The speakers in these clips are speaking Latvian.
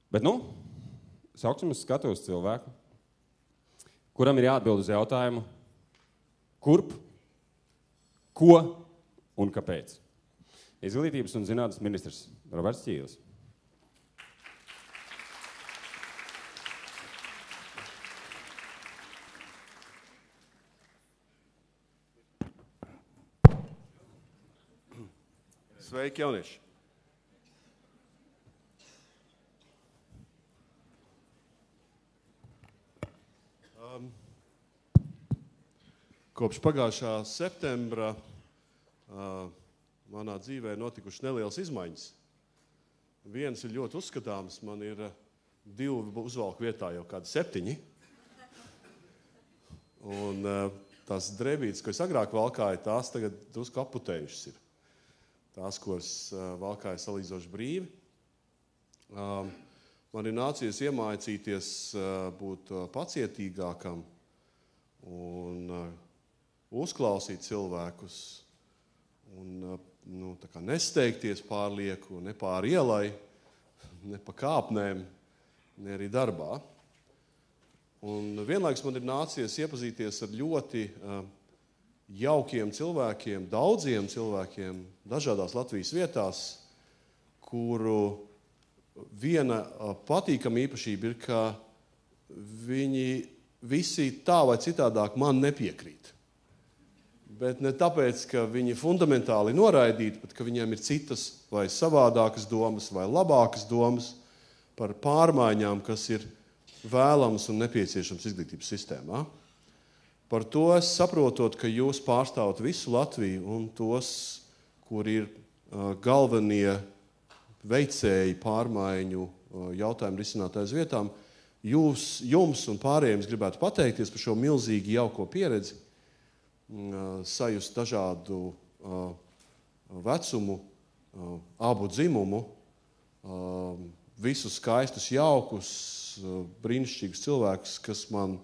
Bet, sauksim uz skatuves cilvēku, kuram ir jāatbild uz jautājumu, kurp, ko un kāpēc. Izglītības un zinātnes ministrs Roberts Ķīlis. Sveiki, jaunieši! Kopš pagājušā septembra manā dzīvē notikušas nelielas izmaiņas. Viens ir ļoti uzskatāms, man ir 2 uzvalku vietā jau kādi 7. Un tās drēbītes, ko es agrāk valkāju, tās tagad drusku aputējušas ir. Tās, ko es valkāju salīdzoši brīvi. Man ir nācies iemācīties būt pacietīgākam un uzklausīt cilvēkus un tā kā nesteigties pārlieku, ne pāri ielai, ne pa kāpnēm, ne arī darbā. Un vienlaikus man ir nācies iepazīties ar ļoti jaukiem cilvēkiem, daudziem cilvēkiem, dažādās Latvijas vietās, kuru viena patīkama īpašība ir, ka viņi visi tā vai citādāk man nepiekrīt. Bet ne tāpēc, ka viņi fundamentāli noraidīti, bet ka viņiem ir citas vai savādākas domas vai labākas domas par pārmaiņām, kas ir vēlamas un nepieciešams izglītības sistēmā. Par to es saprotot, ka jūs pārstāvat visu Latviju un tos, kur ir galvenie veicēji pārmaiņu jautājumu risinātājas vietām, jums un pārējiem es gribētu pateikties par šo milzīgi jauko pieredzi, sajust dažādu vecumu, abu dzimumu, visus skaistus, jaukus, brīnišķīgus cilvēkus, kas man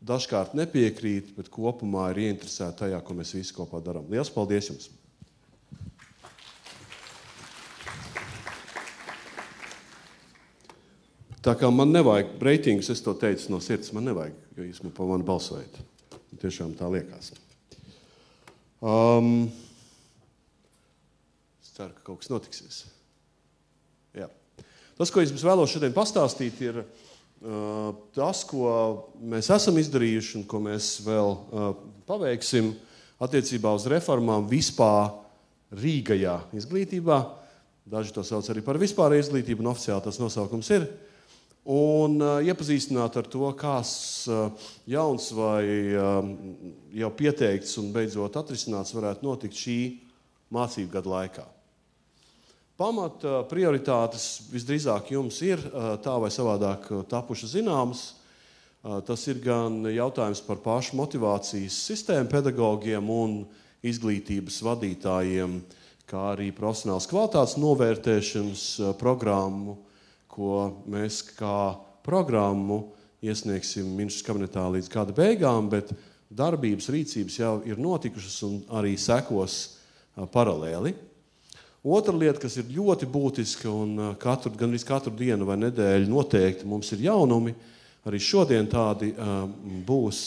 dažkārt nepiekrīt, bet kopumā ir ieinteresēti tajā, ko mēs visi kopā darām. Liels paldies jums! Tā kā man nevajag reitingus, es to teicu no sirds, man nevajag, jo jūs man pa mani balsojat. Tiešām tā liekas. Es ceru, ka kaut kas notiksies. Jā. Tas, ko es jums vēlos šodien pastāstīt, ir tas, ko mēs esam izdarījuši un ko mēs vēl paveiksim attiecībā uz reformām vispār rīgajā izglītībā. Daži to sauc arī par vispār izglītību, un oficiāli tas nosaukums ir. Un iepazīstināt ar to, kāds jauns vai jau pieteikts un beidzot atrisināts varētu notikt šī mācību gada laikā. Pamat prioritātes visdrīzāk jums ir tā vai savādāk tapušas zināmas. Tas ir gan jautājums par pašu motivācijas sistēmu pedagogiem un izglītības vadītājiem, kā arī profesionālas kvalitātes novērtēšanas programmu, ko mēs kā programmu iesniegsim ministrs kabinetā līdz gada beigām, bet darbības, rīcības jau ir notikušas un arī sekos paralēli. Otra lieta, kas ir ļoti būtiska un gandrīz katru dienu vai nedēļu noteikti mums ir jaunumi, arī šodien tādi būs,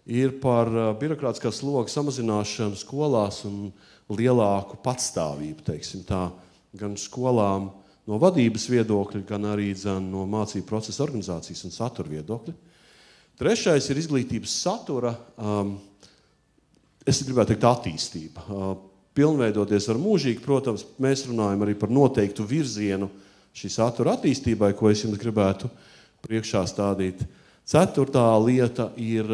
ir par birokrātiskā sloga samazināšanu skolās un lielāku patstāvību, teiksim tā, gan skolām, no vadības viedokļa, gan arī no mācību procesa organizācijas un satura viedokļa. Trešais ir izglītības satura, es gribētu teikt, attīstība. Pilnveidoties ar mūžīgi, protams, mēs runājam arī par noteiktu virzienu šī satura attīstībai, ko es jums gribētu priekšā stādīt. Ceturtā lieta ir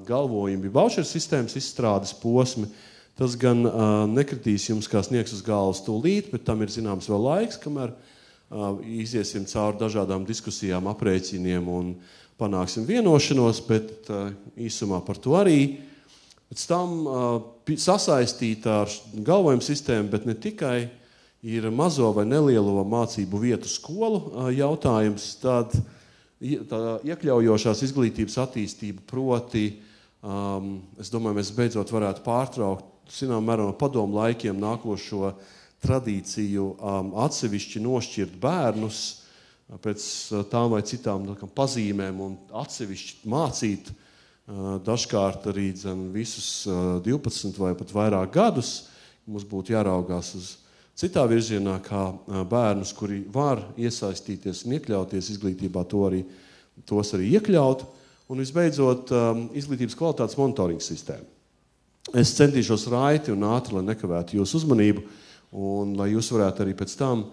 galvojumi vaučeru sistēmas izstrādes posmi. Tas gan nekritīs jums, kā sniegs uz galvas tūlīt, bet tam ir zināms vēl laiks, kamēr iziesim cauri dažādām diskusijām, aprēķiniem un panāksim vienošanos, bet īsumā par to arī. Pēc tam sasaistīta ar galvojumu sistēmu, bet ne tikai ir mazo vai nelielo mācību vietu skolu jautājums, tad tā iekļaujošās izglītības attīstība proti, es domāju, mēs beidzot varētu pārtraukt zinām mērā no padomu laikiem nākošo tradīciju atsevišķi nošķirt bērnus pēc tām vai citām pazīmēm un atsevišķi mācīt dažkārt arī visus 12 vai pat vairāk gadus. Mums būtu jāraugās uz citā virzienā, kā bērnus, kuri var iesaistīties un iekļauties izglītībā, tos arī iekļaut. Un visbeidzot, izglītības kvalitātes monitoringa sistēma. Es centīšos raiti un ātri, lai nekavētu jūsu uzmanību, un lai jūs varētu arī pēc tam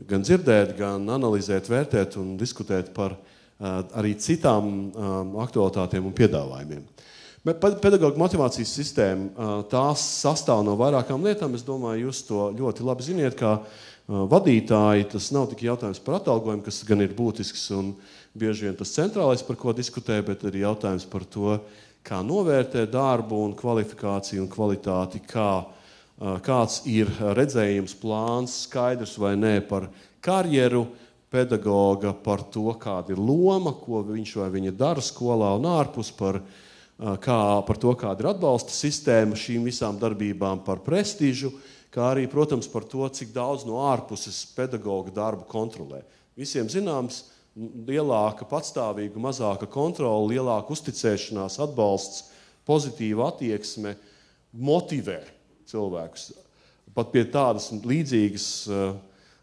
gan dzirdēt, gan analizēt, vērtēt un diskutēt par arī citām aktualitātēm un piedāvājumiem. Pedagoģa motivācijas sistēma, tās sastāv no vairākām lietām. Es domāju, jūs to ļoti labi ziniet, kā vadītāji. Tas nav tikai jautājums par atalgojumu, kas gan ir būtisks un bieži vien tas centrālais, par ko diskutē, bet arī jautājums par to, kā novērtēt darbu un kvalifikāciju un kvalitāti, kāds ir redzējums, plāns, skaidrs vai nē par karjeru pedagoga, par to, kāda ir loma, ko viņš vai viņa dara skolā un ārpus, par to, kāda ir atbalsta sistēma šīm visām darbībām, par prestižu, kā arī, protams, par to, cik daudz no ārpuses pedagoga darbu kontrolē. Visiem zināms, lielāka patstāvīga, mazāka kontrola, lielāka uzticēšanās, atbalsts, pozitīva attieksme motivē cilvēkus. Pat pie tādas līdzīgas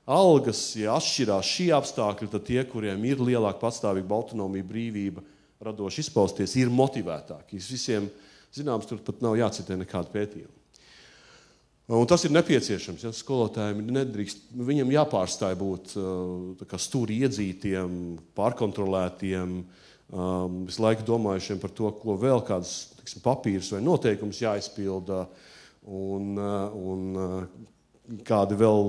algas, ja atšķirās šī apstākļi, tad tie, kuriem ir lielāka patstāvīga autonomija, brīvība, radoši izpausties, ir motivētāki. Visiem zināms, tur pat nav jācitē nekāda pētījuma. Un tas ir nepieciešams. Ja, skolotājiem nedrīkst, viņam jāpārstāj būt stūri iedzītiem, pārkontrolētiem, visu laiku domājušiem par to, ko vēl kādas papīrus vai noteikumus jāizpilda un kādi vēl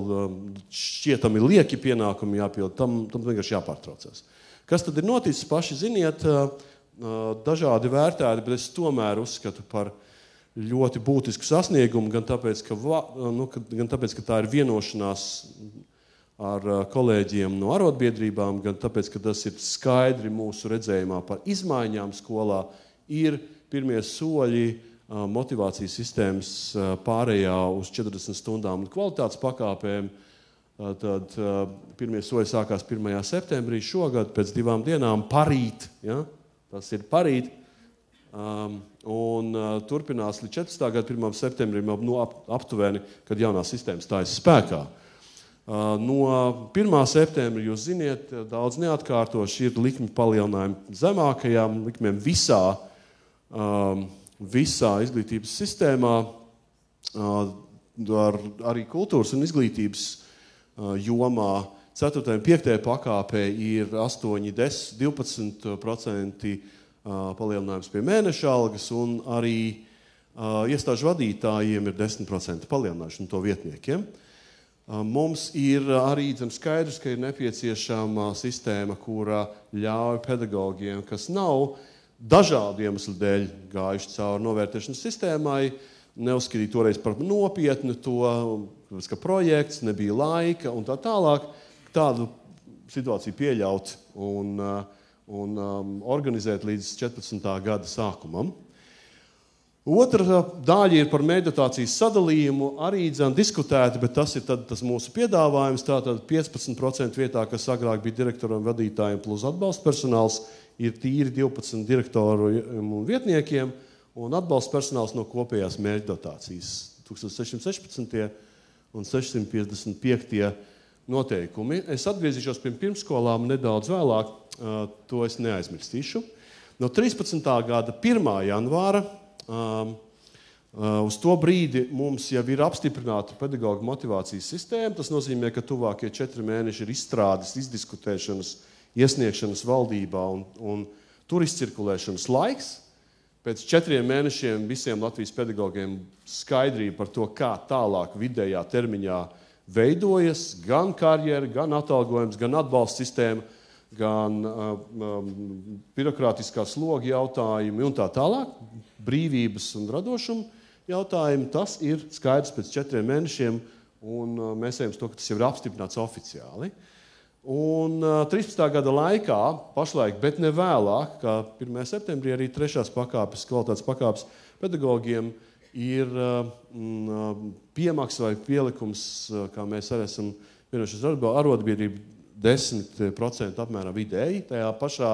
šķietami lieki pienākumi jāpilda. Tam vienkārši jāpārtraucās. Kas tad ir noticis, paši ziniet, dažādi vērtēti, bet es tomēr uzskatu par ļoti būtisku sasniegumu, gan tāpēc, ka tā ir vienošanās ar kolēģiem no arotbiedrībām, gan tāpēc, ka tas ir skaidri mūsu redzējumā par izmaiņām skolā, ir pirmie soļi motivācijas sistēmas pārējā uz 40 stundām un kvalitātes pakāpēm. Tad pirmie soļi sākās 1. septembrī šogad, pēc 2 dienām, parīt. Ja? Tas ir parīt. Un turpinās līdz 14. gada 1. septembrim aptuveni, kad jaunā sistēma stājas spēkā. No 1. septembra, jūs ziniet, daudz neatkārtoši ir likmi palielinājumi zemākajām likmēm visā izglītības sistēmā, arī kultūras un izglītības jomā. 4. un 5. pakāpē ir 8–12% palielinājums pie mēneša algas, un arī iestāžu vadītājiem ir 10% palielinājums un to vietniekiem. Mums ir arī skaidrs, ka ir nepieciešama sistēma, kura ļauj pedagogiem, kas nav dažādu iemeslu dēļ gājuši cauri novērtēšanas sistēmai, neuzskatīt toreiz par nopietnu to, ka projekts, nebija laika un tā tālāk, tādu situāciju pieļaut un organizēt līdz 14. gada sākumam. Otra daļa ir par mēģinācijas sadalījumu, arī diskutēta, bet tas ir tas mūsu piedāvājums. Tātad 15% vietā, kas agrāk bija direktoram, vadītājiem plus atbalsta personāls, ir tīri 12 direktoru un vietniekiem, un atbalsta personāls no kopējās mērķdotācijas 1616. un 655. noteikumi. Es atgriezīšos pie pirmskolām nedaudz vēlāk, to es neaizmirstīšu. No 13. gada 1. janvāra uz to brīdi mums jau ir apstiprināta pedagoģa motivācijas sistēma. Tas nozīmē, ka tuvākie 4 mēneši ir izstrādes, izdiskutēšanas, iesniegšanas valdībā un tur izcirkulēšanas laiks. Pēc 4 mēnešiem visiem Latvijas pedagogiem skaidrība par to, kā tālāk vidējā termiņā veidojas gan karjera, gan atalgojums, gan atbalsta sistēma, gan birokrātiskā sloga jautājumi un tā tālāk, brīvības un radošuma jautājumi. Tas ir skaidrs pēc 4 mēnešiem, un mēs ejam uz to, ka tas jau ir apstiprināts oficiāli. Un 13. gada laikā, pašlaik, bet ne vēlāk, kā 1. septembrī, arī 3. pakāpes, kvalitātes pakāpes pedagogiem ir piemaksa vai pielikums, kā mēs arī esam vienojušies ar arotbiedrību, 10% apmērā vidēji. Tajā pašā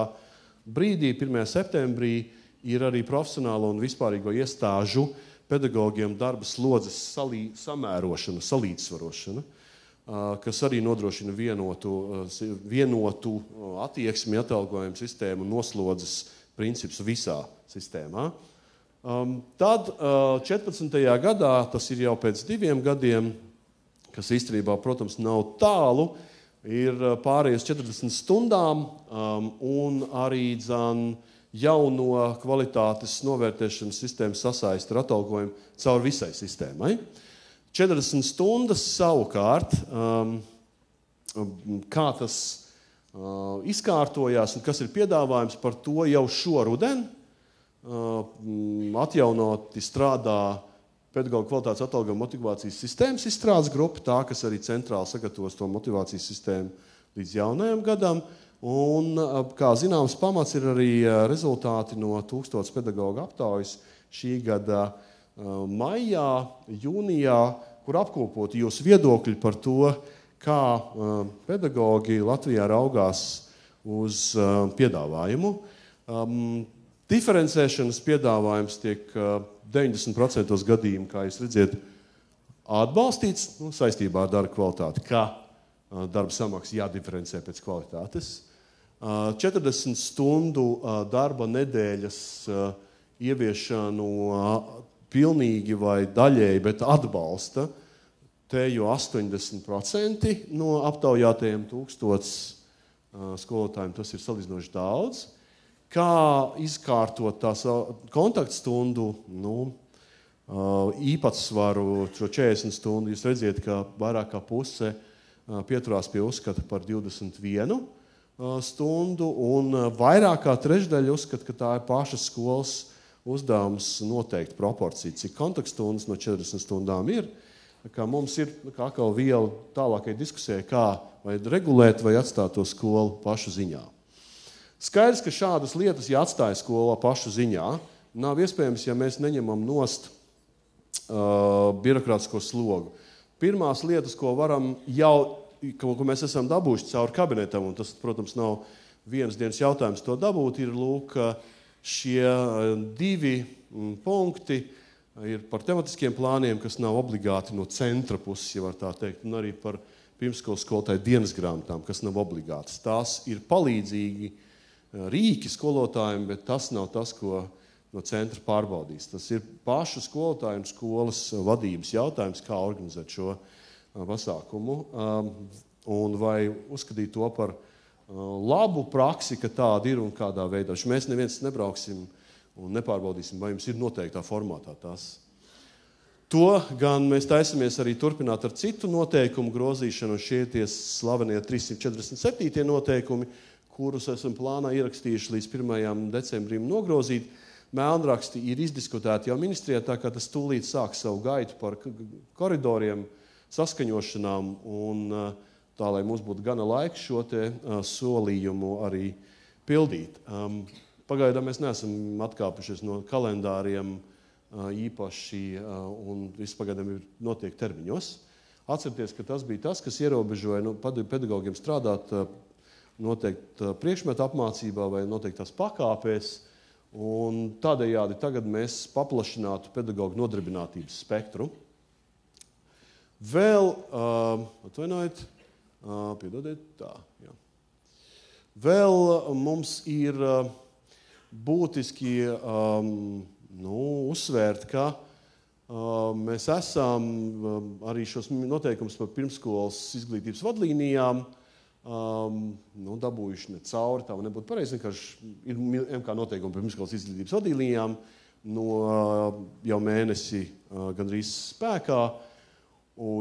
brīdī, 1. septembrī, ir arī profesionālo un vispārīgo iestāžu pedagogiem darba slodzes samērošana, salīdzsvarošana, kas arī nodrošina vienotu attieksmi, atalgojumu sistēmu un noslodzes principus visā sistēmā. Tad 14. gadā, tas ir jau pēc 2 gadiem, kas īstenībā, protams, nav tālu, ir pārējais 40 stundām un arī jauno kvalitātes novērtēšanas sistēmu sasaist ar atalgojumu caur visai sistēmai. 40 stundas savukārt, kā tas izkārtojās un kas ir piedāvājums par to jau šoruden, atjaunoti strādā pedagoģu kvalitātes atalgojuma motivācijas sistēmas izstrādes grupa, tā, kas arī centrāli sagatavos to motivācijas sistēmu līdz jaunajam gadam. Un, kā zināms, pamats ir arī rezultāti no 1000 pedagoģu aptaujas šī gada maijā, jūnijā, kur apkopot jūsu viedokļi par to, kā pedagoģi Latvijā raugās uz piedāvājumu. Diferencēšanas piedāvājums tiek 90% gadījumu, kā jūs redziet, atbalstīts saistībā ar darba kvalitāti, kā darba samaksa jādiferencē pēc kvalitātes. 40 stundu darba nedēļas ieviešanu pilnīgi vai daļēji, bet atbalsta te jau 80% no aptaujātajiem 1000 skolotājiem. Tas ir salīdzinoši daudz. Kā izkārtot tās kontaktstundu īpatsvaru, šo 40 stundu, jūs redziet, ka vairāk kā puse pieturās pie uzskata par 21 stundu, un vairāk kā trešdaļa uzskata, ka tā ir pašas skolas uzdevums noteikt proporciju, cik kontaktstundas no 40 stundām ir. Kā mums ir atkal viela tālākai diskusijai, kā vai regulēt vai atstāt to skolu pašu ziņā. Skaidrs, ka šādas lietas, ja atstāja skolā pašu ziņā, nav iespējams, ja mēs neņemam nost birokrātisko slogu. Pirmās lietas, ko varam ko mēs esam dabūjuši caur kabinetam, un tas, protams, nav vienas dienas jautājums to dabūt, ir šie 2 punkti ir par tematiskiem plāniem, kas nav obligāti no centra puses, ja var tā teikt, un arī par pirmskolas skolotāju dienas grāmatām, kas nav obligātas. Tās ir palīdzīgi rīki skolotājiem, bet tas nav tas, ko no centra pārbaudīs. Tas ir pašu skolotāju un skolas vadības jautājums, kā organizēt šo pasākumu un vai uzskatīt to par labu praksi, ka tāda ir un kādā veidā. Mēs neviens nebrauksim un nepārbaudīsim, vai jums ir noteiktā formātā tās. To gan mēs taisamies arī turpināt ar citu noteikumu grozīšanu, un šie tie slavenie 347 noteikumi, kurus esam plānā ierakstījuši līdz 1. decembrim nogrozīt. Melnraksti ir izdiskutēti jau ministrijā, tā kā tas tūlīt sāk savu gaitu par koridoriem, saskaņošanām, un tā, lai mums būtu gana laiks šo te solījumu arī pildīt. Pagaidām mēs neesam atkāpušies no kalendāriem īpaši, un viss pagaidām ir notiek termiņos. Atcerieties, ka tas bija tas, kas ierobežoja pedagogiem strādāt noteikti priekšmetu apmācībā vai noteiktās pakāpēs, un tādējādi tagad mēs paplašinātu pedagoģu nodarbinātības spektru. Vēl, atvainojiet, piedodiet, tā, jā. Vēl mums ir būtiski uzsvērt, ka mēs esam arī šos noteikumus par pirmskolas izglītības vadlīnijām dabūjuši ne cauri, tā nebūtu pareizi, vienkārši ir MK noteikumi par pirmskolas izglītības vadlīnijām no jau mēnesi gandrīz spēkā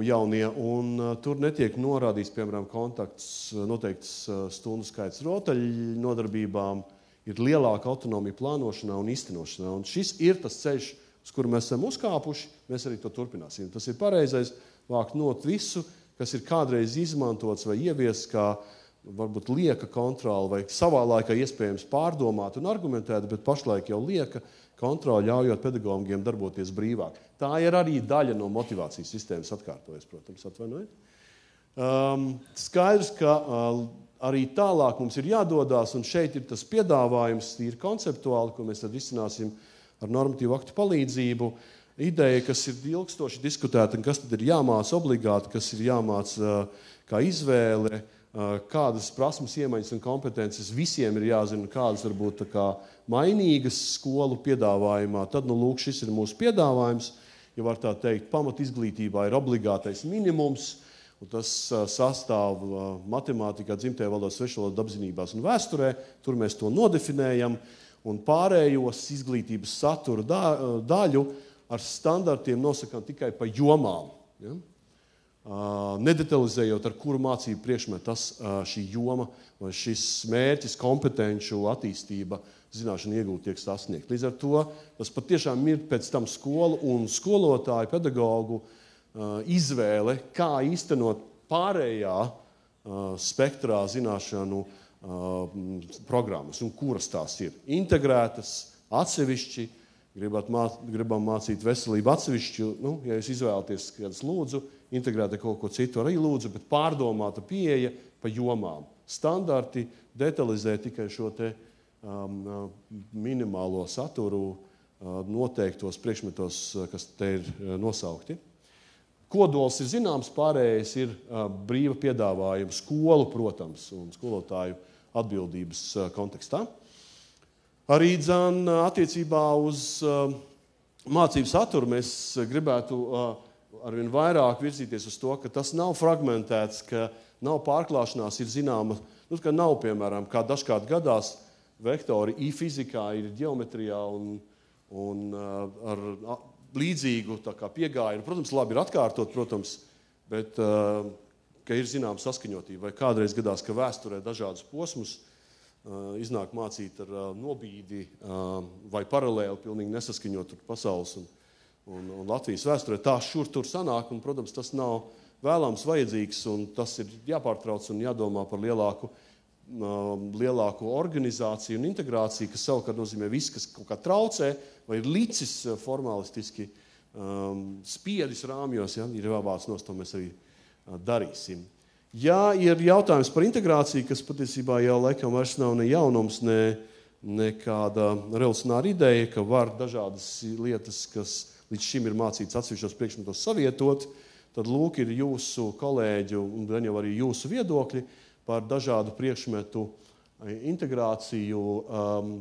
jaunie, un tur netiek norādīts, piemēram, kontakts, noteikts stundu skaits rotaļu nodarbībām, ir lielāka autonomija plānošanā un īstenošanā, un šis ir tas ceļš, uz kuru mēs esam uzkāpuši, mēs arī to turpināsim. Tas ir pareizais, vākt not visu, kas ir kādreiz izmantots vai ieviests kā varbūt lieka kontrola vai savā laikā iespējams pārdomāt un argumentēt, bet pašlaik jau lieka kontrola, ļaujot pedagogiem darboties brīvāk. Tā ir arī daļa no motivācijas sistēmas atkārtojas, protams, atvainojiet. Skaidrs, ka arī tālāk mums ir jādodās, un šeit ir tas piedāvājums, tīri konceptuāli, ko mēs tad izcināsim ar normatīvu aktu palīdzību. Ideja, kas ir ilgstoši diskutēta, un kas tad ir jāmāca obligāti, kas ir jāmāca kā izvēle, kādas prasmes, iemaņas un kompetences visiem ir jāzina, kādas varbūt tā kā mainīgas skolu piedāvājumā. Tad, lūk, šis ir mūsu piedāvājums, ja var tā teikt, pamat izglītībā ir obligātais minimums, un tas sastāv matemātikā, dzimtajā valodā, svešvalodā, apzinībās un vēsturē. Tur mēs to nodefinējam, un pārējos izglītības satura daļu ar standartiem nosakām tikai pa jomām. Ja? Nedetalizējot, ar kuru mācību priekšmetu šī joma vai šis mērķis, kompetenču attīstība, zināšanu iegūt tiek sasniegt. Līdz ar to tas patiešām ir pēc tam skolu un skolotāju, pedagogu izvēle, kā īstenot pārējā spektrā zināšanu programmas un kuras tās ir integrētas, atsevišķi. Gribam mācīt veselību atsevišķu, ja jūs izvēlaties kādas lūdzu, integrēt kaut ko citu arī lūdzu, bet pārdomāta pieeja pa jomām. Standarti detalizē tikai šo te minimālo saturu noteiktos priekšmetos, kas te ir nosaukti. Kodols ir zināms, pārējais ir brīva piedāvājuma skolu, protams, un skolotāju atbildības kontekstā. Arī attiecībā uz mācību saturu mēs gribētu arvien vairāk virzīties uz to, ka tas nav fragmentēts, ka nav pārklāšanās, ir zināma, ka nav, piemēram, kā dažkārt gadās, vektori fizikā ir ģeometrijā un ar līdzīgu tā kā piegājienu. Protams, labi ir atkārtot, bet ka ir zināma saskaņotība. Vai kādreiz gadās, ka vēsturē dažādus posmus iznāk mācīt ar nobīdi vai paralēli, pilnīgi nesaskaņot pasaules un Latvijas vēsturē. Tā šur tur sanāk, un, protams, tas nav vēlams vajadzīgs, un tas ir jāpārtrauc un jādomā par lielāku organizāciju un integrāciju, kas savukārt nozīmē viss, kas kaut kā traucē, vai ir licis formalistiski spiedis rāmjos, ja, ir jāvāc nos, to mēs arī darīsim. Ja ir jautājums par integrāciju, kas patiesībā jau laikam vairs nav ne jaunums, ne kāda revolucionāra ideja, ka var dažādas lietas, kas līdz šim ir mācīts atsevišķos priekšmetos savietot, tad lūk ir jūsu kolēģu un gan jau arī jūsu viedokļi par dažādu priekšmetu integrāciju.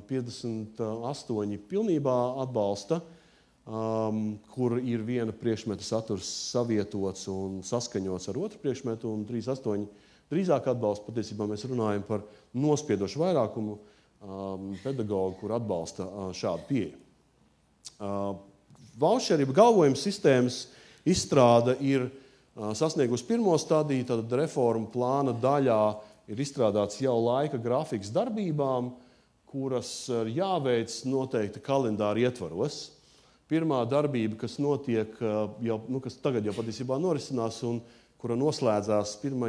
58 pilnībā atbalsta, kur ir viena priekšmeta saturs savietots un saskaņots ar otru priekšmetu, un 38 drīzāk atbalsta. Patiesībā mēs runājam par nospiedošu vairākumu pedagogu, kur atbalsta šādu pieeju. Vaučerība galvojuma sistēmas izstrāde ir sasniegusi pirmo stadiju, tad reformu plāna daļā ir izstrādāts jau laika grafiks darbībām, kuras jāveic noteikti kalendāra ietvaros. Pirmā darbība, kas notiek, kas tagad jau patiesībā norisinās un kura noslēdzās 1.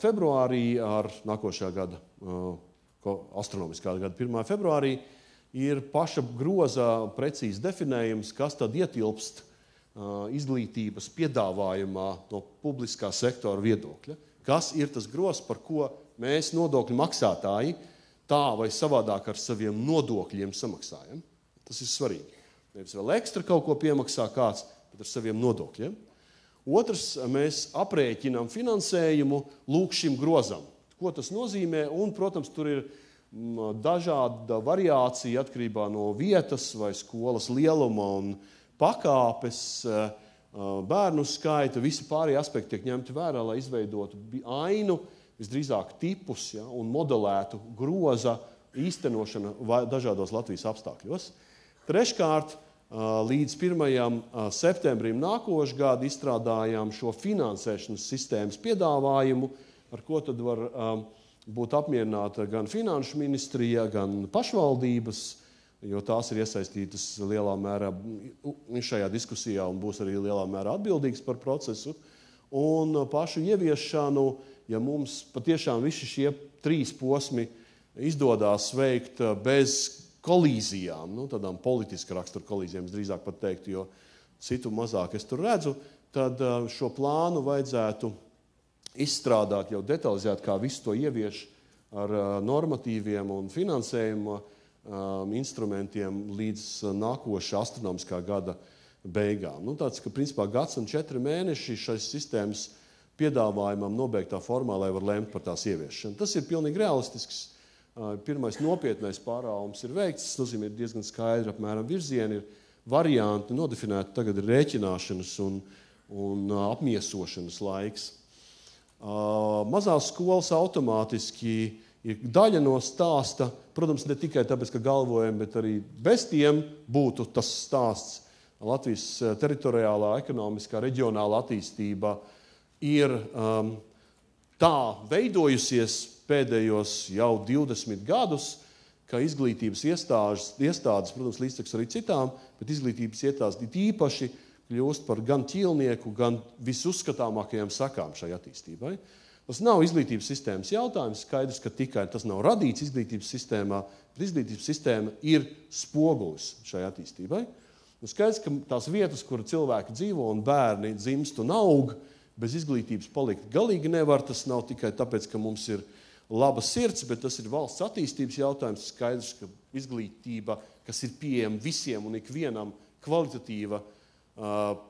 februārī ar nākošā gada, astronomiskā gada 1. februārī, ir paša groza precīzi definējums, kas tad ietilpst izglītības piedāvājumā no publiskā sektora viedokļa. Kas ir tas grozs, par ko mēs nodokļu maksātāji tā vai savādāk ar saviem nodokļiem samaksājam. Tas ir svarīgi. Nevis vēl ekstra kaut ko piemaksā kāds, bet ar saviem nodokļiem. Otrs, mēs aprēķinām finansējumu lūk šim grozam. Ko tas nozīmē? Un, protams, tur ir dažāda variācija atkarībā no vietas vai skolas lieluma un pakāpes, bērnu skaita, visi pārējie aspekti tiek ņemti vērā, lai izveidotu ainu, visdrīzāk tipus, ja, un modelētu groza īstenošana dažādos Latvijas apstākļos. Treškārt, līdz 1. septembrim nākošā gada izstrādājām šo finansēšanas sistēmas piedāvājumu, ar ko tad var būt apmierināta gan finanšu ministrija, gan pašvaldības, jo tās ir iesaistītas lielā mērā šajā diskusijā un būs arī lielā mērā atbildīgas par procesu. Un pašu ieviešanu, ja mums patiešām visi šie 3 posmi izdodās veikt bez kolīzijām, tādām politiska rakstura kolīzijām, es drīzāk pat teiktu, jo citu mazāk es tur redzu, tad šo plānu vajadzētu izstrādāt jau detalizēt, kā visu to ievieš ar normatīviem un finansējuma instrumentiem līdz nākošā astronomiskā gada beigām. Tāds, ka principā gads un 4 mēneši šais sistēmas piedāvājumam nobeigtā formā, lai var lemt par tās ieviešanu. Tas ir pilnīgi realistisks. Pirmais nopietnais pārāvums ir veikts, tas nozīmē, ir diezgan skaidri apmēram virzieni, ir varianti nodefinēti, tagad ir rēķināšanas un apmiesošanas laiks. Mazās skolas automātiski ir daļa no stāsta, protams, ne tikai tāpēc, ka galvojam, bet arī bez tiem būtu tas stāsts. Latvijas teritoriālā, ekonomiskā, reģionāla attīstība ir tā veidojusies pēdējos jau 20 gadus, ka izglītības iestādes, protams, līdztekus arī citām, bet izglītības iestādes īpaši kļūst par gan ķīlnieku, gan visuzskatāmākajām sakām šai attīstībai. Tas nav izglītības sistēmas jautājums, skaidrs, ka tikai tas nav radīts izglītības sistēmā, bet izglītības sistēma ir spogulis šai attīstībai. Skaidrs, ka tās vietas, kur cilvēki dzīvo un bērni dzimst un aug, bez izglītības palikt galīgi nevar. Tas nav tikai tāpēc, ka mums ir laba sirds, bet tas ir valsts attīstības jautājums. Skaidrs, ka izglītība, kas ir pieejama visiem un ikvienam kvalitatīva,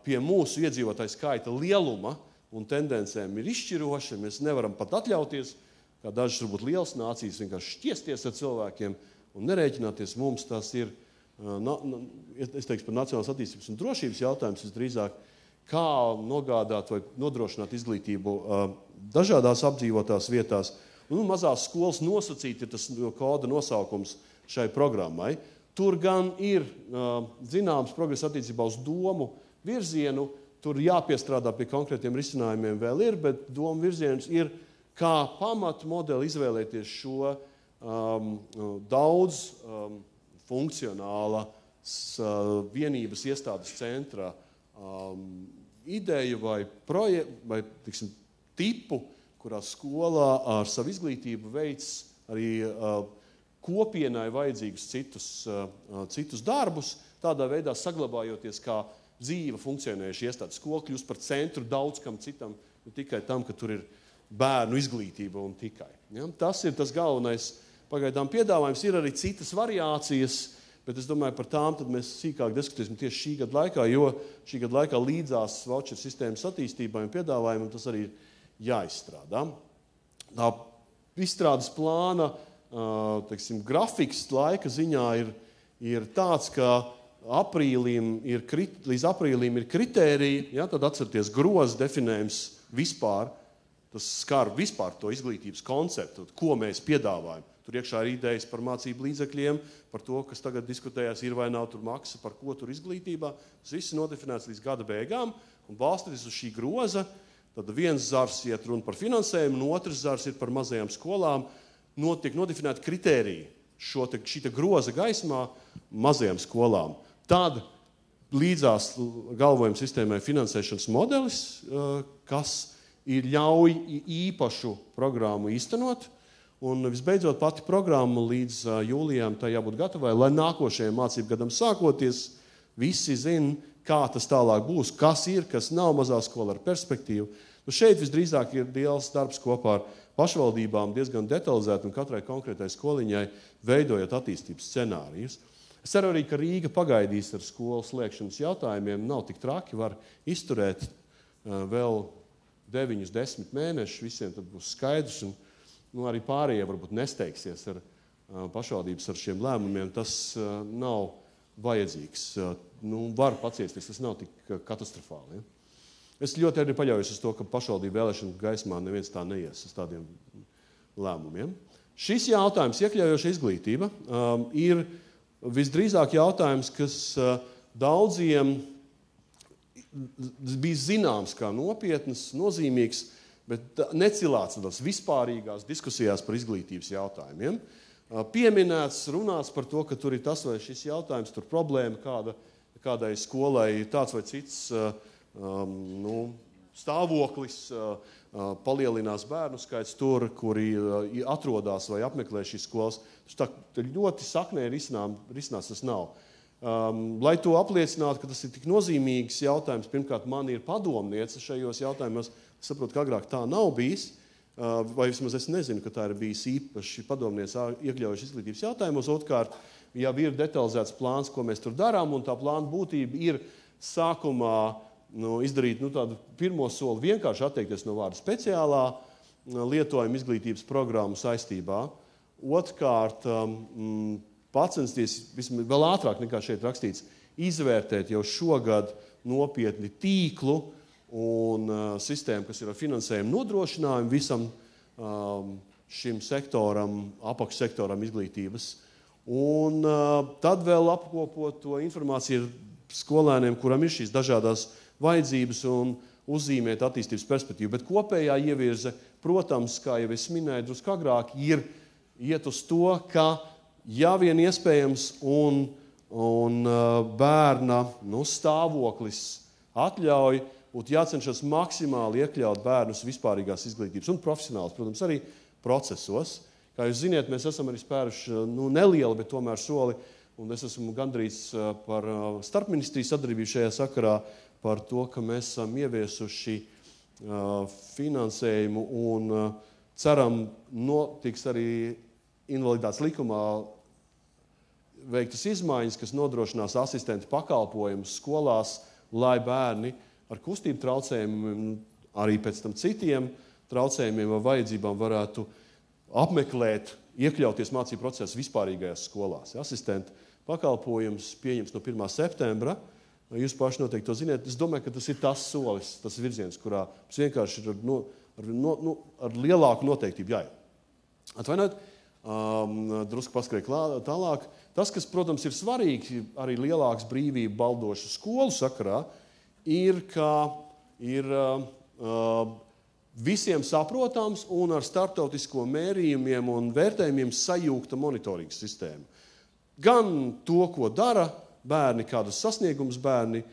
pie mūsu iedzīvotāju skaita lieluma un tendencēm ir izšķiroša. Mēs nevaram pat atļauties, kā dažas varbūt lielas nācijas, vienkārši šķiesties ar cilvēkiem un nerēķināties. Mums tas ir, es teikšu, par nacionālās attīstības un drošības jautājums visdrīzāk, kā nogādāt vai nodrošināt izglītību dažādās apdzīvotās vietās. Mazās skolas nosacīt ir tas koda nosaukums šai programmai. Tur gan ir zināms progress attiecībā uz domu virzienu, tur jāpiestrādā pie konkrētiem risinājumiem vēl ir, bet domu virziens ir, kā pamatu modeli izvēlēties šo daudz funkcionāla vienības iestādes centra ideju vai tipu, kurā skolā ar savu izglītību veids arī kopienai vajadzīgus citus darbus, tādā veidā saglabājoties kā dzīva funkcionējuši iestādes. Skola kļūst par centru daudz kam citam, ne tikai tam, ka tur ir bērnu izglītība un tikai. Ja? Tas ir tas galvenais pagaidām piedāvājums. Ir arī citas variācijas, bet es domāju, par tām tad mēs sīkāk diskutēsim tieši šī gada laikā, jo šī gada laikā līdzās voucher sistēmas attīstībai un piedāvājumam tas arī ir jāizstrādā. Tā izstrādes plāna grafiks laika ziņā ir tāds, ka līdz aprīlim ir kritēriji, ja, tad atcerieties groza definējums vispār, tas skar vispār to izglītības konceptu, ko mēs piedāvājam. Tur iekšā ir idejas par mācību līdzekļiem, par to, kas tagad diskutējās, ir vai nav tur maksa, par ko tur izglītībā. Tas viss ir nodefinēts līdz gada beigām, un balstoties uz šī groza, tad viens zars iet runa par finansējumu, un otrs zars ir par mazajām skolām, tiek nodefinēti kritēriji šī groza gaismā mazajām skolām. Tad līdzās galvojuma sistēmai finansēšanas modelis, kas ļauj īpašu programmu īstenot, un visbeidzot pati programma līdz jūlijām tā jābūt gatavai, lai nākošajam mācību gadam sākoties, visi zina, kā tas tālāk būs, kas ir, kas nav mazā skola ar perspektīvu. Šeit visdrīzāk ir liels darbs kopā ar pašvaldībām, diezgan detalizēti un katrai konkrētai skoliņai veidojot attīstības scenārijus. Es ceru arī, ka Rīga pagaidīs ar skolu slēgšanas jautājumiem, nav tik traki, var izturēt vēl 9-10 mēnešus, visiem tad būs skaidrs, un arī pārējie varbūt nesteigsies ar pašvaldības ar šiem lēmumiem, tas nav vajadzīgs. Var paciesties, tas nav tik katastrofāli. Ja? Es ļoti arī paļaujos uz to, ka pašvaldību vēlēšanu gaismā neviens tā neies uz tādiem lēmumiem. Šis jautājums, iekļaujoša izglītība, ir visdrīzāk jautājums, kas daudziem bija zināms kā nopietnas, nozīmīgs, bet necilāts tādās vispārīgās diskusijās par izglītības jautājumiem. Pieminēts, runāts par to, ka tur ir tas vai šis jautājums, tur problēma, kādai skolai tāds vai cits stāvoklis, palielinās bērnu skaits tur, kuri atrodas vai apmeklē šīs skolas. Tā ļoti saknē risināts tas nav. Lai to apliecinātu, ka tas ir tik nozīmīgs jautājums, pirmkārt, man ir padomniece šajos jautājumos, Es saprotu, ka agrāk tā nav bijis, vai vismaz es nezinu, ka tā ir bijis īpaši padomnieks iekļaujuši izglītības jautājumos. Otrkārt, jau ir detalizēts plāns, ko mēs tur darām, un tā plāna būtība ir sākumā izdarīt tādu pirmo soli, vienkārši atteikties no vārda speciālā lietojuma izglītības programmu saistībā. Otrkārt, pacensties, vismaz vēl ātrāk nekā šeit rakstīts, izvērtēt jau šogad nopietni tīklu un sistēmu, kas ir ar finansējumu nodrošinājumu visam šim sektoram, apakšsektoram izglītības. Un tad vēl apkopot to informāciju skolēniem, kuram ir šīs dažādās vajadzības un uzzīmēt attīstības perspektīvu. Bet kopējā ievirze, protams, kā jau es minēju drusku agrāk, ir iet uz to, ka ja vien iespējams un bērna stāvoklis atļauj, būtu jācenšas maksimāli iekļaut bērnus vispārīgās izglītības un profesionāls, protams, arī procesos. Kā jūs ziniet, mēs esam arī spēruši nelielu, bet tomēr soli, un es esmu gandrīz par starpministriju sadarbību šajā sakarā par to, ka mēs esam ieviesuši finansējumu un ceram notiks arī invaliditātes likumā veiktas izmaiņas, kas nodrošinās asistentu pakalpojumus skolās, lai bērni ar kustību traucējumiem, arī pēc tam citiem traucējumiem vai vajadzībām varētu apmeklēt, iekļauties mācību procesā vispārīgajās skolās. Asistentu pakalpojums pieņems no 1. septembra. Jūs paši noteikti to ziniet. Es domāju, ka tas ir tas solis, tas virziens, kurā mums vienkārši ir ar lielāku noteiktību jāiet. Atvainojiet, drusku paskrēju tālāk. Tas, kas, protams, ir svarīgi arī lielāks brīvību baldošu skolu sakarā, ir, ka ir visiem saprotams un ar starptautisko mērījumiem un vērtējumiem sajūgta monitoringa sistēma. Gan to, ko dara bērni, kādus sasniegumus bērni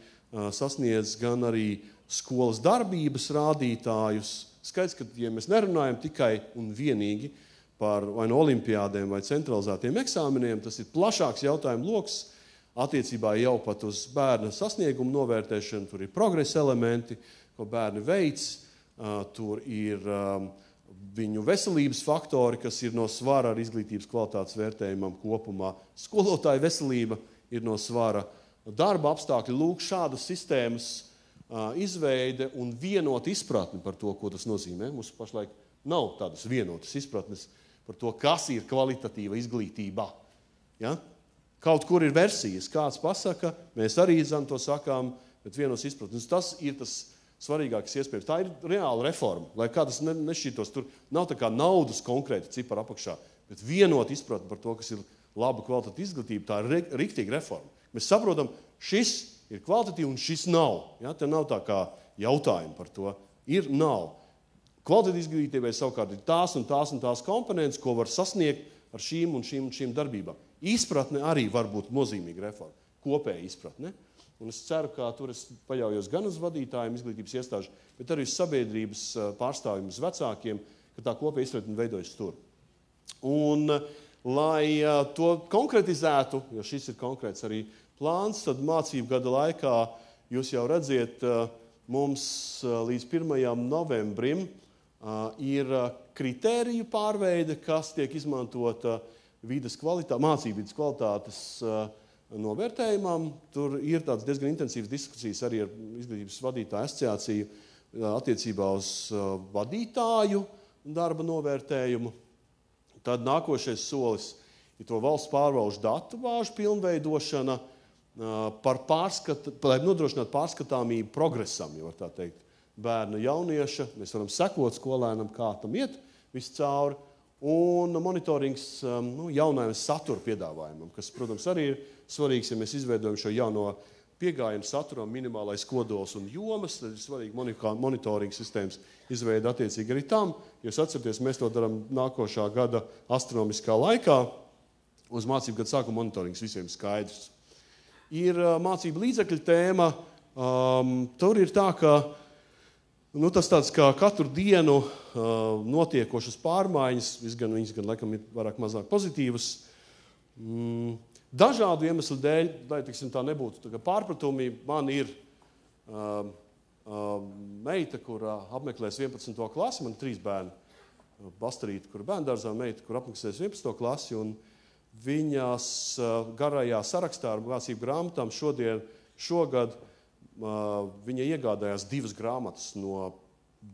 sasniedz, gan arī skolas darbības rādītājus. Skaidrs, ka ja mēs nerunājam tikai un vienīgi par vai no olimpiādēm vai centralizētiem eksāmeniem, tas ir plašāks jautājumu loks attiecībā jau pat uz bērna sasniegumu novērtēšanu. Tur ir progresa elementi, ko bērni veids, tur ir viņu veselības faktori, kas ir no svara ar izglītības kvalitātes vērtējumam kopumā. Skolotāja veselība ir no svara, darba apstākļi, lūk, šādas sistēmas izveide un vienota izpratne par to, ko tas nozīmē. Mums pašlaik nav tādas vienotas izpratnes par to, kas ir kvalitatīva izglītība. Ja? Kaut kur ir versijas, kāds pasaka, mēs arī to sakām, bet vienos izpratnes. Tas ir tas svarīgākais iespējams. Tā ir reāla reforma, lai kā tas nešķītos. Tur nav tā kā naudas konkrēti cipara apakšā, bet vienot izpratni par to, kas ir laba kvalitatīva izglītība, tā ir riktīga reforma. Mēs saprotam, šis ir kvalitatīvi un šis nav. Ja? Te nav tā kā jautājumi par to. Ir, nav. Kvalitatīva izglītībai savukārt ir tās un tās komponentes, ko var sasniegt ar šīm un šīm darbībām. Izpratne arī var būt nozīmīga reforma. Kopēja izpratne. Un es ceru, ka tur es paļaujos gan uz vadītājiem izglītības iestāžu, bet arī uz sabiedrības pārstāvjiem, uz vecākiem, ka tā kopēja izpratne veidojas tur. Un, lai to konkretizētu, jo šis ir konkrēts arī plāns, tad mācību gada laikā jūs jau redziet, mums līdz 1. novembrim ir kritēriju pārveide, kas tiek izmantota mācību vides kvalitātes novērtējumam. Tur ir tāds diezgan intensīvas diskusijas arī ar izglītības vadītāju asociāciju attiecībā uz vadītāju darba novērtējumu. Tad nākošais solis ir to valsts pārvaldes datu bāžu pilnveidošana, lai nodrošinātu pārskatāmību progresam, ja var tā teikt, bērna jaunieša. Mēs varam sekot skolēnam, kā tam iet viscauri. Un monitorings jaunajam satura piedāvājumam, kas, protams, arī ir svarīgs, ja mēs izveidojam šo jauno piegājienu saturam, minimālais kodols un jomas, tad ir svarīgi monitoringa sistēmas izveida attiecīgi arī tam. Jūs atceraties, mēs to darām nākošā gada astronomiskā laikā. Uz mācību gada sākuma monitorings visiem skaidrs. Ir mācību līdzekļu tēma. Tur ir tā, ka tas tāds kā katru dienu notiekošas pārmaiņas, viņas gan laikam ir vairāk mazāk pozitīvas. Dažādu iemeslu dēļ, lai tā nebūtu tā kā pārpratumi, man ir meita, kur apmeklēs 11. klasi, man 3 bērni, Bastarīta, kur bērndārzā meita, kur apmeklēs 11. klasi, un viņas garajā sarakstā ar mācību grāmatām šogad viņa iegādājās 2 grāmatas no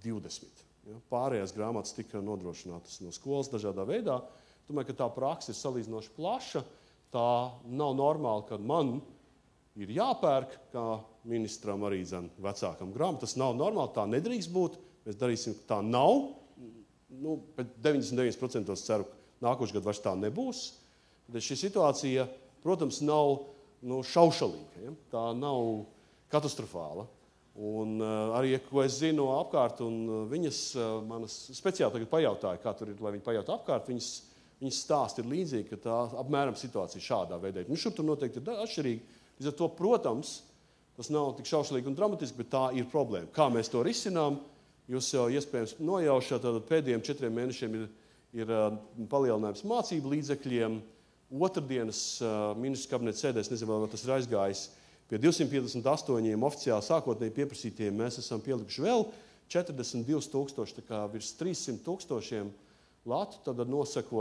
20. Ja? Pārējās grāmatas tika nodrošinātas no skolas dažādā veidā. Domāju, ka tā praksa ir salīdzinoši plaša. Tā nav normāli, kad man ir jāpērk, kā ministram arī vecākam grāmatu. Tas nav normāli, tā nedrīkst būt. Mēs darīsim, ka tā nav. Bet 99% ceru, ka nākošais gads vairs tā nebūs. Bet šī situācija, protams, nav šaušalīga. Ja? Tā nav katastrofāla. Un arī, ko es zinu apkārt, un viņas manas speciāli tagad pajautāja, kā tur ir, lai viņi pajautā apkārt, viņas stāsti ir līdzīgi, ka tā apmēram situācija šādā veidā. Šur tur noteikti ir atšķirīgi. Līdz ar to, protams, tas nav tik šaušalīgi un dramatiski, bet tā ir problēma. Kā mēs to risinām? Jūs jau iespējams nojaušat, tātad pēdējiem 4 mēnešiem ir palielinājums mācību līdzekļiem. Otrdienas ministru kabineta sēdēs, nezinu, vai tas ir aizgājis, pie 258 oficiāli sākotnēji pieprasītiem mēs esam pielikuši vēl 42,000, tā kā virs 300,000 latu, tad nosako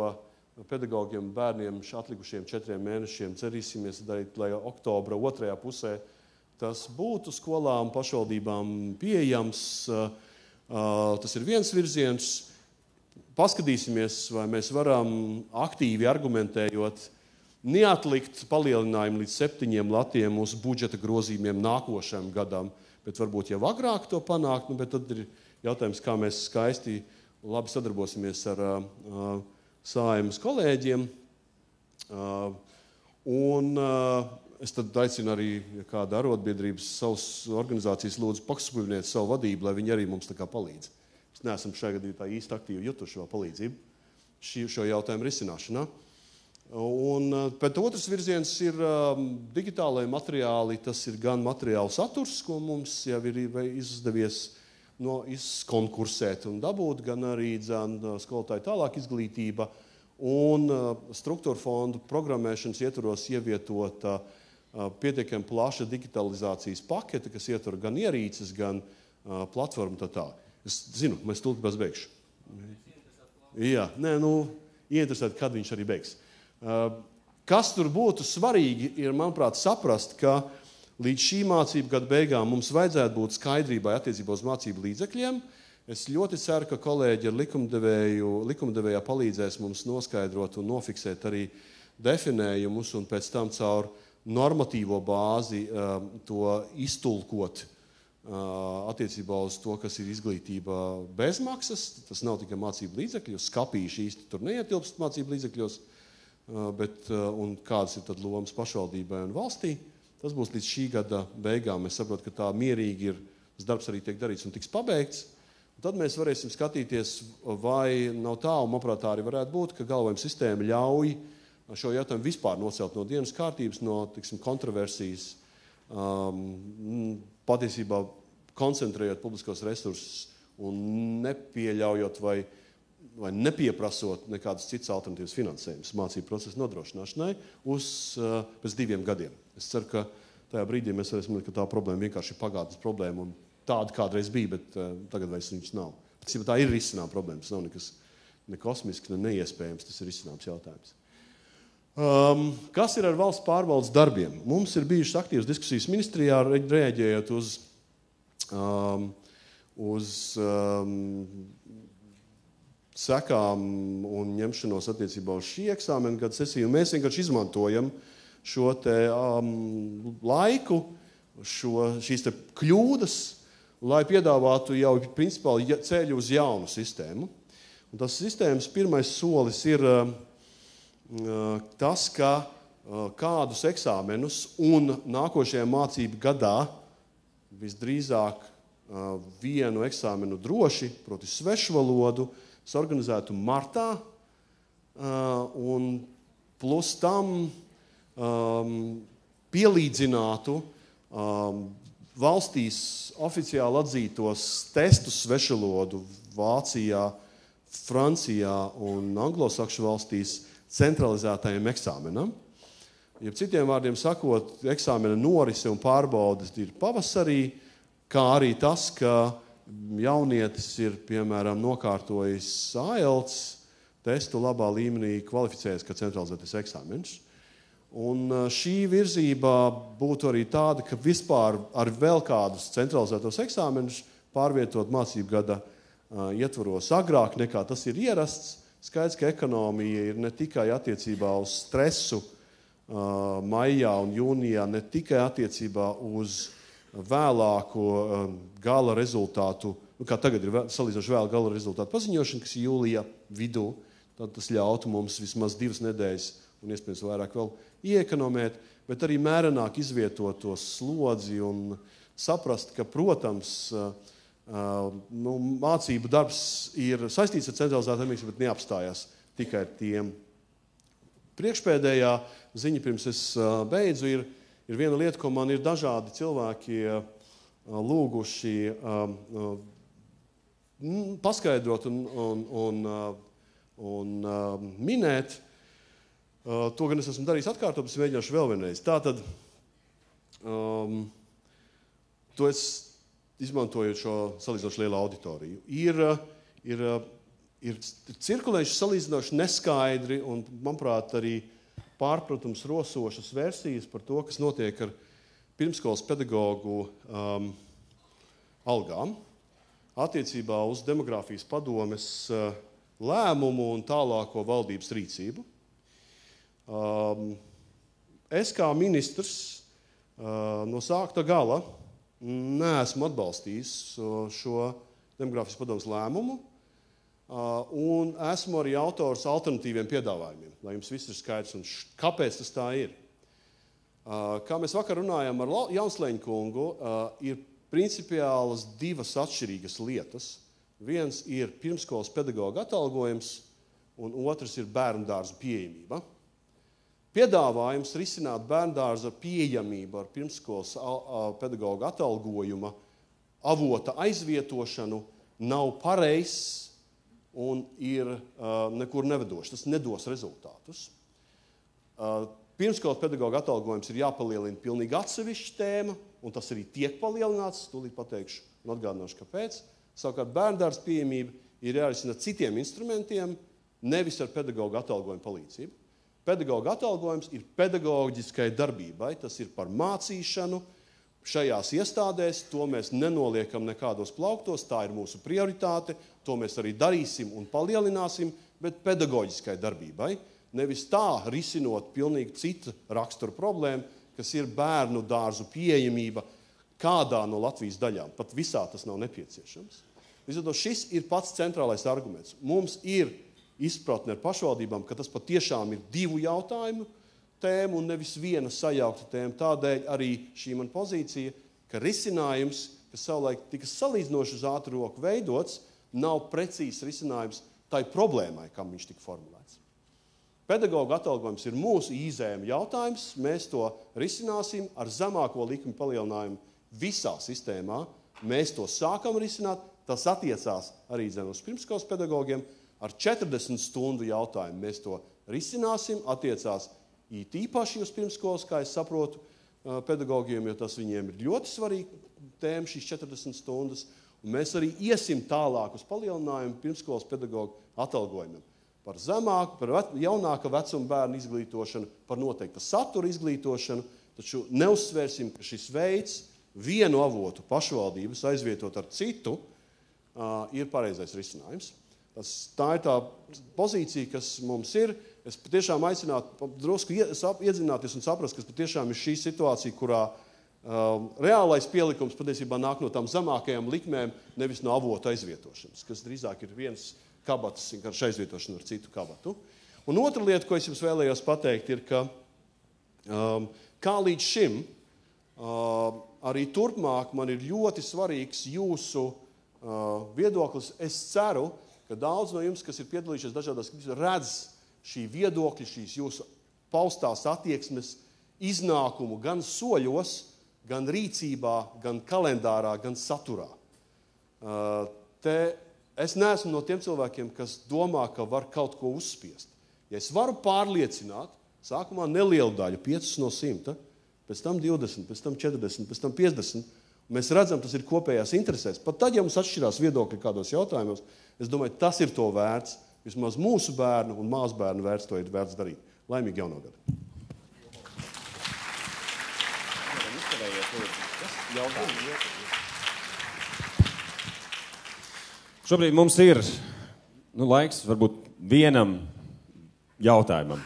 pedagogiem bērniem atlikušiem 4 mēnešiem. Cerīsimies darīt, lai oktobra 2. pusē tas būtu skolām, pašvaldībām pieejams. Tas ir viens virziens. Paskatīsimies, vai mēs varam aktīvi argumentējot neatlikt palielinājumu līdz 7 latiem uz budžeta grozījumiem nākošajam gadam, bet varbūt jau agrāk to panākt, bet tad ir jautājums, kā mēs skaisti labi sadarbosimies ar Saeimas kolēģiem. Un es tad aicinu arī, ja kāda arotbiedrības savas organizācijas lūdzu pakspūviniet savu vadību, lai viņi arī mums tā kā palīdz. Mēs neesam šajā gadījumā tā īsti aktīvi jutuši šo palīdzību šo jautājumu risināšanā. Bet otrs virziens ir digitālai materiāli. Tas ir gan materiālu saturs, ko mums jau ir izdevies izkonkursēt un dabūt, gan arī skolotāju tālāk izglītība un struktūra fondu programmēšanas ietvaros ievietota pietiekami plaša digitalizācijas pakete, kas ietver gan ierīces, gan platformu tā. Es zinu, mēs tūlīt beigšu. Jā, ieinteresēti, kad viņš arī beigs. Kas tur būtu svarīgi, ir, manuprāt, saprast, ka līdz šī mācību gada beigām mums vajadzētu būt skaidrībai attiecībā uz mācību līdzekļiem. Es ļoti ceru, ka kolēģi ar likumdevējā palīdzēs mums noskaidrot un nofiksēt arī definējumus un pēc tam caur normatīvo bāzi to iztulkot attiecībā uz to, kas ir izglītība bez maksas. Tas nav tikai mācību līdzekļi, jo skapīši īsti tur neietilpst mācību līdzekļos. Un kādas ir tad lomas pašvaldībai un valstī. Tas būs līdz šī gada beigām. Es saprotu, ka tā mierīgi ir, tas darbs arī tiek darīts un tiks pabeigts. Un tad mēs varēsim skatīties, vai nav tā, un manuprāt, tā arī varētu būt, ka galvojuma sistēma ļauj šo jautājumu vispār nocelt no dienas kārtības, no kontroversijas, patiesībā koncentrējot publiskos resursus un nepieļaujot vai nepieprasot nekādas citas alternatīvas finansējumus mācību procesu nodrošināšanai pēc 2 gadiem. Es ceru, ka tajā brīdī mēs varēsim redzēt, ka tā problēma vienkārši ir pagātnes problēma un tāda kādreiz bija, bet tagad vairs viņas nav. Tā ir risinām problēma, tas nav nekas ne kosmisks, ne neiespējams, tas ir risināms jautājums. Kas ir ar valsts pārvaldes darbiem? Mums ir bijušas aktīvas diskusijas ministrijā, reaģējot uz sekām un ņemšanos attiecībā uz šī eksāmena gada sesiju. Mēs vienkārši izmantojam šo te laiku, šīs te kļūdas, lai piedāvātu jau principāli ceļu uz jaunu sistēmu. Un tas sistēmas pirmais solis ir tas, ka kādus eksāmenus un nākošajā mācību gadā visdrīzāk vienu eksāmenu droši, proti svešvalodu, organizētu martā, un plus tam pielīdzinātu valstīs oficiāli atzītos testus svešvalodu Vācijā, Francijā un anglosakšu valstīs centralizētajiem eksāmenam. Ja citiem vārdiem sakot, eksāmena norise un pārbaudes ir pavasarī, kā arī tas, ka jaunietis ir, piemēram, nokārtojis IELTS testu labā līmenī, kvalificējies kā centralizētais eksāmenis. Un šī virzība būtu arī tāda, ka vispār ar vēl kādus centralizētos eksāmenus pārvietot mācību gada ietvaros agrāk nekā tas ir ierasts. Skaidrs, ka ekonomija ir ne tikai attiecībā uz stresu maijā un jūnijā, ne tikai attiecībā uz vēlāko gala rezultātu, kā tagad ir salīdzinoši vēl gala rezultātu paziņošana, kas ir jūlijā vidū, tad tas ļautu mums vismaz 2 nedēļas un iespējams vairāk vēl ieekonomēt, bet arī mērenāk izvietot to slodzi un saprast, ka, protams, mācību darbs ir saistīts ar centralizētām eksāmeniem, bet neapstājās tikai ar tiem. Priekšpēdējā ziņa, pirms es beidzu, ir viena lieta, ko man ir dažādi cilvēki lūguši paskaidrot un minēt. To gan es esmu darījis atkārtot, bet es mēģināšu vēl vienreiz. Tātad, to es izmantojot šo salīdzinoši lielu auditoriju. Ir cirkulējuši salīdzinoši neskaidri un, manuprāt, arī pārpratums rosošas versijas par to, kas notiek ar pirmskolas pedagogu algām attiecībā uz demogrāfijas padomes lēmumu un tālāko valdības rīcību. Es kā ministrs no sākta gala neesmu atbalstījis šo demogrāfijas padomes lēmumu un esmu arī autors alternatīviem piedāvājumiem, lai jums viss ir skaidrs un kāpēc tas tā ir. Kā mēs vakar runājām ar Jaunslēņu kungu, ir principiālas 2 atšķirīgas lietas. Viens ir pirmskolas pedagoga atalgojums un otrs ir bērndārza pieejamība. Piedāvājums risināt bērndārza pieejamību ar pirmskolas pedagoga atalgojuma avota aizvietošanu nav pareizs un ir nekur nevedošs. Tas nedos rezultātus. Pirmskolas pedagoga atalgojums ir jāpalielina pilnīgi atsevišķa tēma, un tas arī tiek palielināts, tūlīt pateikšu un atgādināšu, kāpēc. Savukārt bērndārza pieejamība ir jārisina citiem instrumentiem, nevis ar pedagoga atalgojuma palīdzību. Pedagoga atalgojums ir pedagoģiskai darbībai, tas ir par mācīšanu šajās iestādēs, to mēs nenoliekam nekādos plauktos, tā ir mūsu prioritāte, to mēs arī darīsim un palielināsim, bet pedagoģiskai darbībai, nevis tā risinot pilnīgi cita rakstura problēma, kas ir bērnu dārzu pieejamība kādā no Latvijas daļām. Pat visā tas nav nepieciešams. Līdz ar to šis ir pats centrālais arguments. Mums ir izpratne ar pašvaldībām, ka tas patiešām ir 2 jautājumu tēma un nevis viena sajaukta tēma. Tādēļ arī šī man pozīcija, ka risinājums, kas savulaik tika salīdzinoši uz ātru roku veidots, nav precīzs risinājums tai problēmai, kam viņš tika formulēts. Pedagoga atalgojums ir mūsu īzējuma jautājums, mēs to risināsim ar zemāko likmi palielinājumu visā sistēmā. Mēs to sākam risināt, tas attiecās arī uz pirmskolas pedagogiem. Ar 40 stundu jautājumu mēs to risināsim, attiecās īpaši uz pirmskolas, kā es saprotu, pedagogiem, jo tas viņiem ir ļoti svarīgi tēma šīs 40 stundas. Un mēs arī iesim tālāk uz palielinājumu pirmskolas pedagogu atalgojumiem. Par zemāku, par jaunāka vecuma bērnu izglītošanu, par noteikta satura izglītošanu, taču neuzsvērsim, ka šis veids vienu avotu pašvaldības aizvietot ar citu ir pareizais risinājums. Tā ir tā pozīcija, kas mums ir. Es patiešām aicinātu drusku iedzināties un saprast, ka patiešām ir šī situācija, kurā reālais pielikums patiesībā nāk no tām zemākajām likmēm, nevis no avota aizvietošanas, kas drīzāk ir viens kabatas vienkārši aizvietošana ar citu kabatu. Un otra lieta, ko es jums vēlējos pateikt, ir, ka kā līdz šim, arī turpmāk man ir ļoti svarīgs jūsu viedoklis. Es ceru, ka daudz no jums, kas ir piedalījušies dažādās, redz šī viedokļa, šīs jūsu paustās attieksmes iznākumu gan soļos, gan rīcībā, gan kalendārā, gan saturā. Es neesmu no tiem cilvēkiem, kas domā, ka var kaut ko uzspiest. Ja es varu pārliecināt, sākumā nelielu daļu, 5 no 100, pēc tam 20, pēc tam 40, pēc tam 50, Mēs redzam, tas ir kopējās interesēs. Pat tad, ja mums atšķirās viedokļi kādos jautājumos, es domāju, tas ir to vērts. Vismaz mūsu bērnu un māsbērnu vērts to ir vērts darīt. Laimīgi jauno gadu. Šobrīd mums ir laiks varbūt vienam jautājumam.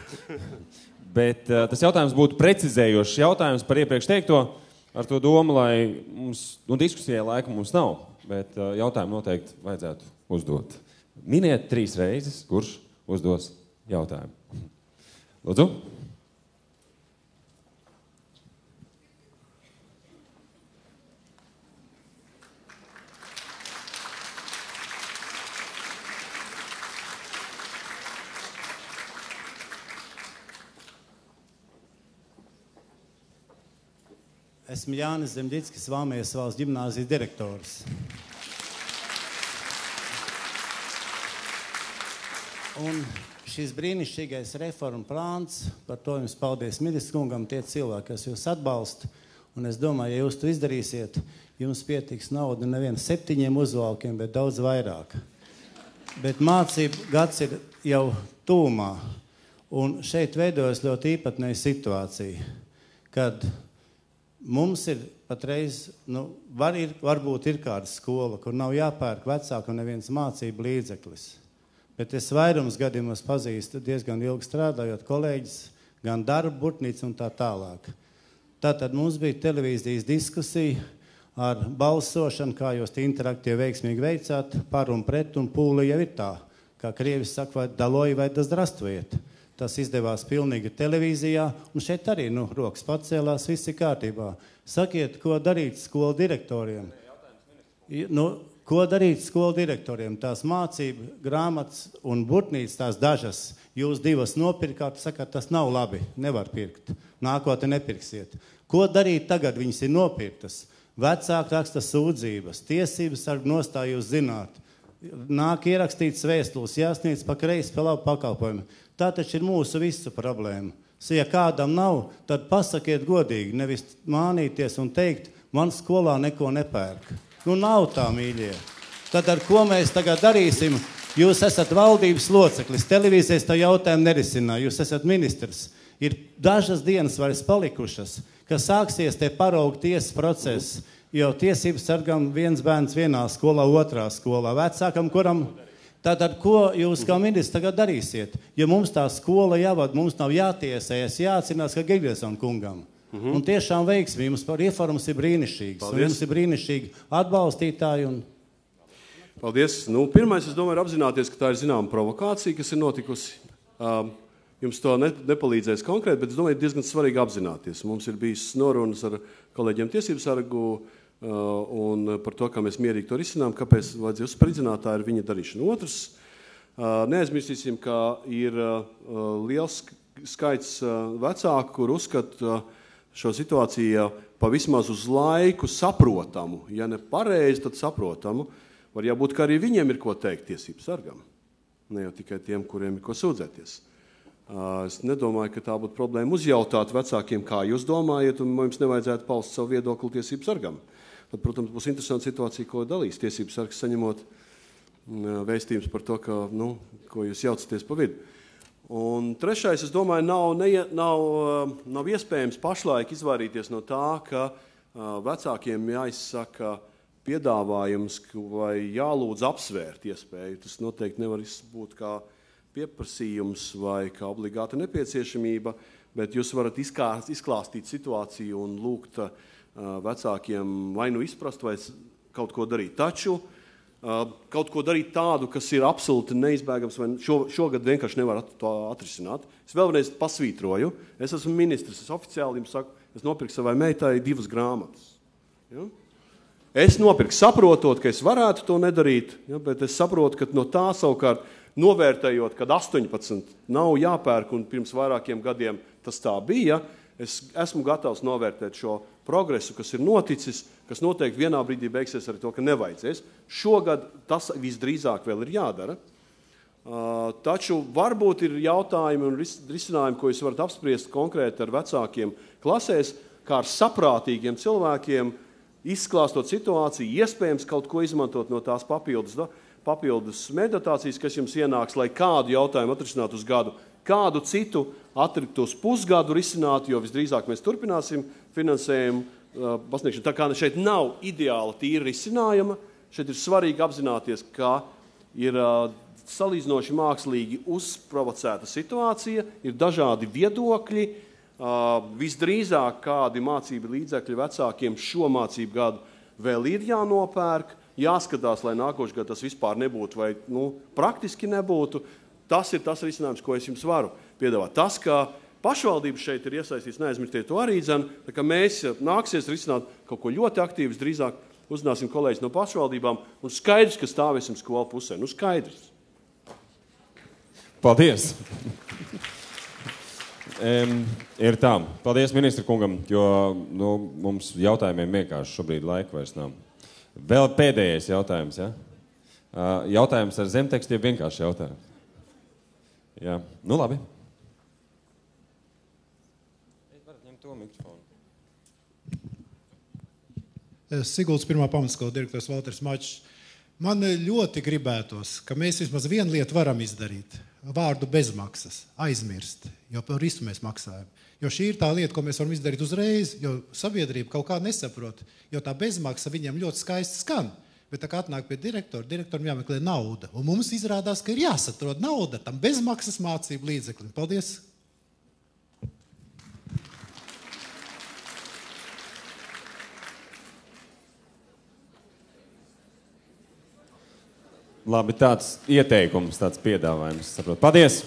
Bet tas jautājums būtu precizējošs jautājums par iepriekš teikto, ar to domu, lai mums, diskusijai laika mums nav, bet jautājumu noteikti vajadzētu uzdot. Miniet 3 reizes, kurš uzdos jautājumu. Lūdzu. Esmu Jānis Zemģickis, Valmieras valsts ģimnāzijas direktors. Un šis brīnišķīgais reformu plāns, par to jums paldies ministrs kungam, tie cilvēki, kas jūs atbalsta. Un es domāju, ja jūs to izdarīsiet, jums pietiks nauda nevien 7 uzvalkiem, bet daudz vairāk. Bet mācību gads ir jau tūmā. Un šeit veidojas ļoti īpatnēja situācija, kad mums ir patreiz, varbūt ir kāda skola, kur nav jāpērk vecāku un neviens mācību līdzeklis. Bet es vairums gadījumos pazīstu diezgan ilgi strādājot kolēģis, gan darba, burtnīca un tā tālāk. Tātad mums bija televīzijas diskusija ar balsošanu, kā jūs interaktīvi veiksmīgi veicāt, par un pret, un pūle jau ir tā, kā krievis saka, vai daloji, vai das drastvojiet. Tas izdevās pilnīgi televīzijā, un šeit arī, rokas pacēlās, viss ir kārtībā. Sakiet, ko darīt skolu direktoriem? Ko darīt skolu direktoriem? Tās mācību, grāmatas un burtnīcas, tās dažas, jūs 2 nopirkāt, sakāt, tas nav labi, nevar pirkt. Nākotnē nepirksiet. Ko darīt tagad? Viņas ir nopirktas. Vecāki raksta sūdzības, tiesības sarg nostāju jūs zināt. Nāk ierakstīts vēstules, jāsniedz pa kreisi, pa labu pakalpojumu. Tā taču ir mūsu visu problēma. Ja kādam nav, tad pasakiet godīgi, nevis mānīties un teikt, man skolā neko nepērk. Nav tā, mīļie. Tad ar ko mēs tagad darīsim? Jūs esat valdības loceklis, televīzijas tā jautājumu nerisinā, jūs esat ministrs. Ir dažas dienas vairs palikušas, ka sāksies te paraugu tiesas process, jo tiesības sargam viens bērns vienā skolā, otrā skolā, vecākam, kuram... Tātad, ko jūs kā ministrs tagad darīsiet? Ja mums tā skola jāvad, mums nav jātiesējas, jāatcinās, ka Giglesona kungam. Un tiešām veiksmi, jums par reformas ir brīnišķīgs. Un jums ir brīnišķīgi atbalstītāji. Paldies. Pirmais, es domāju, ir apzināties, ka tā ir zināma provokācija, kas ir notikusi. Jums to nepalīdzēs konkrēti, bet es domāju, diezgan svarīgi apzināties. Mums ir bijis norunas ar kolēģiem tiesību sargu, un par to, kā mēs mierīgi to risinām, kāpēc vajadzēja uzspridzināt, tā ir viņa darīšana. Otrs, neaizmirsīsim, ka ir liels skaits vecāku, kur uzskata šo situāciju pa vismaz uz laiku saprotamu. Ja ne pareizi, tad saprotamu. Var jābūt, ka arī viņiem ir ko teikt tiesību sargam. Ne jau tikai tiem, kuriem ir ko sūdzēties. Es nedomāju, ka tā būtu problēma uzjautāt vecākiem, kā jūs domājat, un mums nevajadzētu paust savu viedokli tiesību sargam. Tad, protams, būs interesanta situācija, ko dalīs tiesību sargs, saņemot vēstījums par to, ka, ko jūs jaucaties pa vidu. Un trešais, es domāju, nav iespējams pašlaik izvairīties no tā, ka vecākiem jāizsaka piedāvājums vai jālūdz apsvērt iespēju. Tas noteikti nevar būt kā pieprasījums vai kā obligāta nepieciešamība, bet jūs varat izklāstīt situāciju un lūgt vecākiem vai izprast, vai kaut ko darīt. Taču kaut ko darīt tādu, kas ir absolūti neizbēgams, vai šogad vienkārši nevar to atrisināt. Es vēlreiz pasvītroju. Es esmu ministrs, es oficiāli jums saku, es nopirku savai meitai 2 grāmatas. Ja? Es nopirku saprotot, ka es varētu to nedarīt, bet es saprotu, ka no tā savukārt novērtējot, kad 18 nav jāpērk un pirms vairākiem gadiem tas tā bija, es esmu gatavs novērtēt šo progresu, kas ir noticis, kas noteikti vienā brīdī beigsies ar to, ka nevajadzēs. Šogad tas visdrīzāk vēl ir jādara. Taču varbūt ir jautājumi un risinājumi, ko jūs varat apspriest konkrēti ar vecākiem klasēs, kā ar saprātīgiem cilvēkiem izklāstot situāciju, iespējams kaut ko izmantot no tās papildus meditācijas, kas jums ienāks, lai kādu jautājumu atrisinātu uz gadu, kādu citu atrikt uz pusgadu risināt, jo visdrīzāk mēs turpināsim finansējumu pasniegšanu. Tā kā šeit nav ideāla tīra risinājuma, šeit ir svarīgi apzināties, ka ir salīdzinoši mākslīgi uzprovocēta situācija, ir dažādi viedokļi, visdrīzāk kādi mācību līdzekļi vecākiem šo mācību gadu vēl ir jānopērk, jāskatās, lai nākošais gads tas vispār nebūtu vai praktiski nebūtu. Tas ir tas risinājums, ko es jums varu piedāvāt. Tas, ka pašvaldības šeit ir iesaistīts, neaizmirstiet to arī, tā kā mēs nāksies risināt kaut ko ļoti aktīvs, drīzāk uzzināsim kolēģis no pašvaldībām, un skaidrs, ka stāvēsim skolu pusē. Skaidrs. Paldies! Ir tā. Paldies ministra kungam, jo mums jautājumiem vienkārši šobrīd laika vairs nav. Vēl pēdējais jautājums, ja? Jautājums ar zemtekstu, ja vienkārši jautājums. Jā, labi. Es varu ņemt to mikrofonu. Siguldas pirmā pamatskola direktors Valters Mačs. Man ļoti gribētos, ka mēs vismaz vienu lietu varam izdarīt. Vārdu bezmaksas, aizmirst, jo par visu mēs maksājam. Jo šī ir tā lieta, ko mēs varam izdarīt uzreiz, jo sabiedrība kaut kā nesaprot, jo tā bezmaksa viņiem ļoti skaisti skan. Bet tā kā atnāk pie direktoram jāmeklē nauda. Un mums izrādās, ka ir jāsatrod nauda tam bezmaksas mācību līdzeklim. Paldies! Labi, tāds ieteikums, tāds piedāvājums. Saprot. Paldies!